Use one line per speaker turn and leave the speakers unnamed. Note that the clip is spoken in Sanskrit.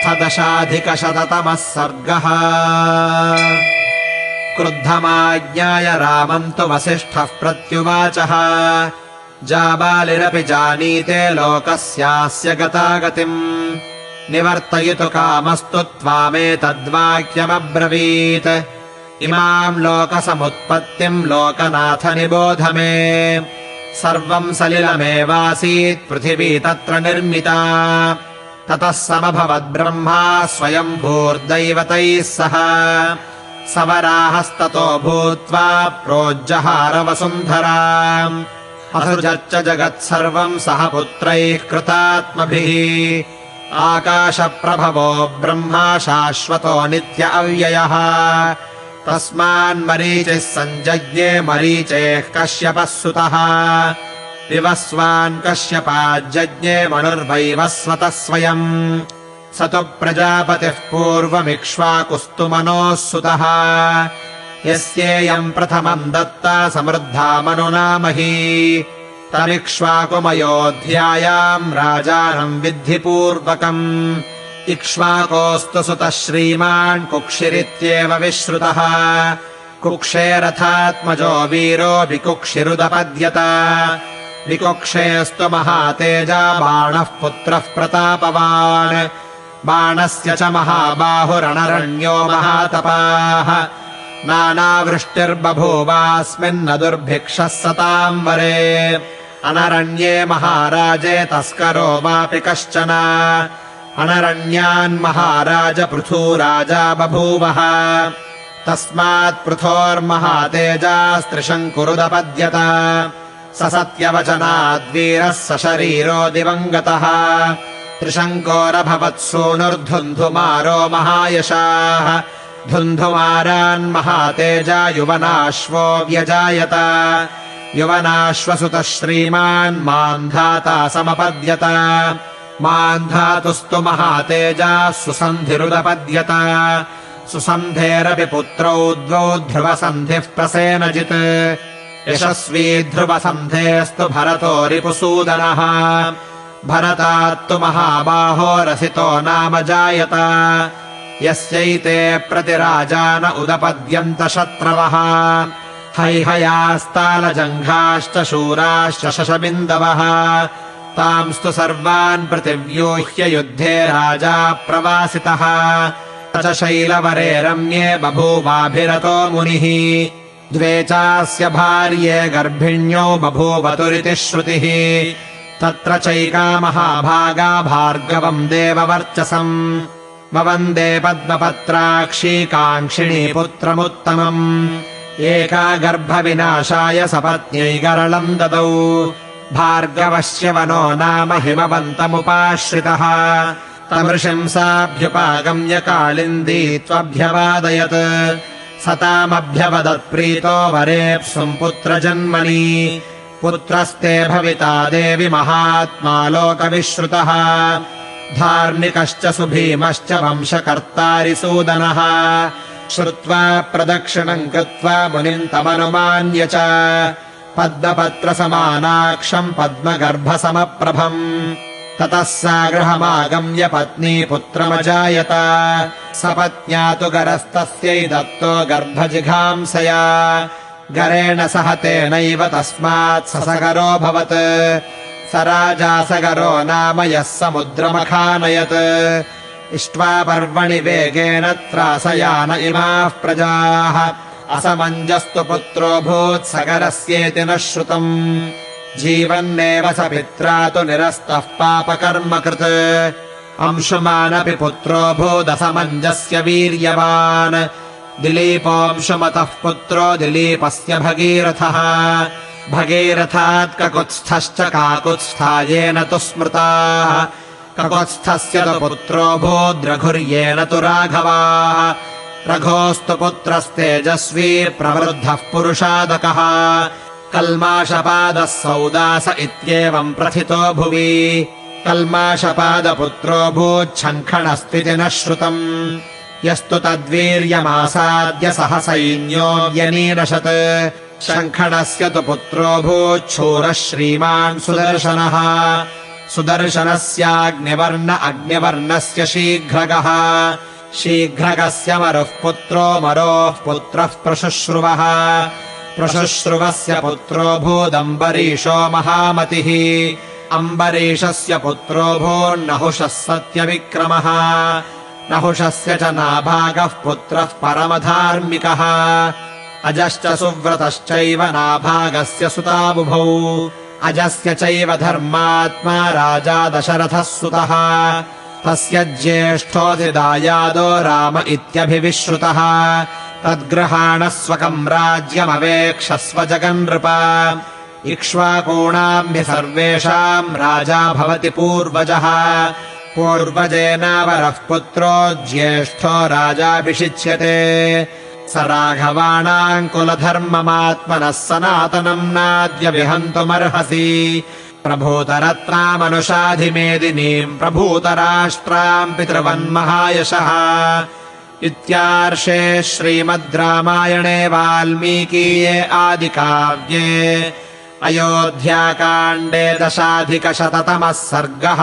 अथ 10,000 सर्गः। क्रुद्धमाज्ञाय रामम् तु वसिष्ठः प्रत्युवाचः जाबालिरपि जानीते लोकस्यास्य गतागतिम् निवर्तयितु कामस्तु त्वामेतद्वाक्यमब्रवीत् इमाम् लोकसमुत्पत्तिम् लोकनाथ निबोध मे सर्वम् सलिलमेवासीत् पृथिवी तत्र निर्मिता ततः समभवद्ब्रह्मा स्वयम्भूर्दैवतैः सह सवराहस्ततो भूत्वा प्रोज्जहार वसुन्धराम् असृजच्च जगत्सर्वम् सह पुत्रैः कृतात्मभिः आकाशप्रभवो ब्रह्मा शाश्वतो नित्य अव्ययः तस्मान्मरीचिः सञ्जज्ञे मरीचेः कश्यपः सुतः विवस्वान् कश्यपाज्जज्ञे मनुर्वैवस्वतः स्वयम् स तु प्रजापतिः पूर्वमिक्ष्वाकुस्तु मनोः सुतः यस्येयम् प्रथमम् दत्ता समृद्धा मनुनामही तमिक्ष्वाकुमयोऽध्यायाम् राजानम् विद्धिपूर्वकम् इक्ष्वाकोऽस्तु सुतः श्रीमान् कुक्षिरित्येव विश्रुतः कुक्षेरथात्मजो वीरो विकुक्षिरुदपद्यत विकुक्षेऽस्तु महातेजा बाणः पुत्रः प्रतापवान् बाणस्य च महाबाहुरणरण्यो महातपाः नानावृष्टिर्बभूवास्मिन्न दुर्भिक्षः सताम् वरे अनरण्ये महाराजे तस्करो वापि कश्चन अनरण्यान् महाराज पृथुराजा बभूवः तस्मात् पृथोर्महातेजास्त्रिशङ्कुरुदपद्यत स सत्यवचनाद्वीरः सशरीरो दिवङ्गतः त्रिशङ्कोरभवत्सूनुर्धुन्धुमारो महायशाः धुन्धुमारान् महातेजा युवनाश्वो व्यजायत युवनाश्वसुतः श्रीमान् मान्धाता समपद्यत मान्धातुस्तु महातेजाः सुसन्धिरुदपद्यत सुसन्धेरपि पुत्रौ द्वौ ध्रुवसन्धिः प्रसेनजित् यशस्वी ध्रुवसन्धेस्तु भरतो रिपुसूदनः भरतात्तु महाबाहो रसितो नाम जायत यस्यैते प्रतिराजान उदपद्यन्त शत्रवः हैहयास्तालजङ्घाश्च शूराश्च शशबिन्दवः तांस्तु सर्वान् प्रतिव्यूह्य युद्धे राजा प्रवासितः स च शैलवरे रम्ये बभूवाभिरतो मुनिः द्वे चास्य भार्ये गर्भिण्यौ बभूवतुरिति श्रुतिः तत्र चैका महाभागा भार्गवम् देववर्चसम् ववन्दे पद्मपत्राक्षी काङ्क्षिणी पुत्रमुत्तमम् एका गर्भविनाशाय सपत्न्यै गरलम् ददौ भार्गवस्य वनो नाम हिमवन्तमुपाश्रितः तमृषिम् साभ्युपागम्य कालिन्दी त्वभ्यवादयत् सतामभ्यवदत्प्रीतो वरेप्सुम् पुत्रजन्मनि पुत्रस्ते भविता देवि महात्मा लोकविश्रुतः धार्मिकश्च सुभीमश्च वंशकर्तारिसूदनः श्रुत्वा प्रदक्षिणम् कृत्वा मुनिम् तमनुमान्य च पद्मपत्रसमानाक्षम् पद्मगर्भसमप्रभम् ततः सा गृहमागम्य पत्नी पुत्रमजायत सपत्न्या तु गरस्तस्यै दत्तो गर्भजिघांसया गरेण सह तेनैव तस्मात् ससगरोऽभवत् स राजा सगरो नाम यः समुद्रमखानयत् इष्ट्वा पर्वणि वेगेन त्रासयान इमाः प्रजाः असमञ्जस्तु पुत्रोऽभूत् सगरस्येति न श्रुतम् जीवन्नेव स पित्रा तु निरस्तः पापकर्मकृत् अंशुमानपि पुत्रोऽभूदसमञ्जस्य वीर्यवान् दिलीपोऽंशुमतः पुत्रो दिलीपस्य भगीरथः भगीरथात् ककुत्स्थश्च काकुत्स्थायेन तु स्मृताः ककुत्स्थस्य तु पुत्रोऽभूद्रघुर्येण तु राघवाः रघोस्तु पुत्रस्तेजस्वी प्रवृद्धः पुरुषादकः कल्माषपादः सौदास इत्येवम् प्रथितो भुवि कल्माषपादपुत्रोऽभूच्छङ्खणस्त्विति न श्रुतम् यस्तु तद्वीर्यमासाद्य सह सैन्यो व्यनीरशत् शङ्खणस्य तु पुत्रोऽभूच्छूरः श्रीमान् सुदर्शनः सुदर्शनस्याग्निवर्ण अग्निवर्णस्य शीघ्रगः शीघ्रगस्य मरुः पुत्रो मरोः पुत्रः प्रशुश्रुवः प्रशुश्रुवस्य पुत्रो भूदम्बरीशो महामतिः अम्बरीशस्य पुत्रो भूर्नहुषः सत्यविक्रमः नहुषस्य च नाभागः पुत्रः परमधार्मिकः अजश्च सुव्रतश्चैव नाभागस्य सुताबुभौ अजस्य चैव धर्मात्मा राजा दशरथः सुतः तस्य ज्येष्ठोऽधिदायादो राम इत्यभिविश्रुतः तद्गृहाणस्वकम् राज्यमवेक्षस्व जगन्नृप इक्ष्वाकूणाम् हि सर्वेषाम् राजा भवति पूर्वजः पूर्वजेनावरः पुत्रो ज्येष्ठो राजाभिषिच्यते स राघवाणाम् कुलधर्ममात्मनः सनातनम् नाद्य विहन्तुमर्हसि प्रभूतरत्नामनुषाधिमेदिनीम् प्रभूतराष्ट्राम् पितृवन्महायशः इत्यार्षे श्रीमद् रामायणे वाल्मीकीये आदिकाव्ये अयोध्याकाण्डे 10अधिकशततमः सर्गः।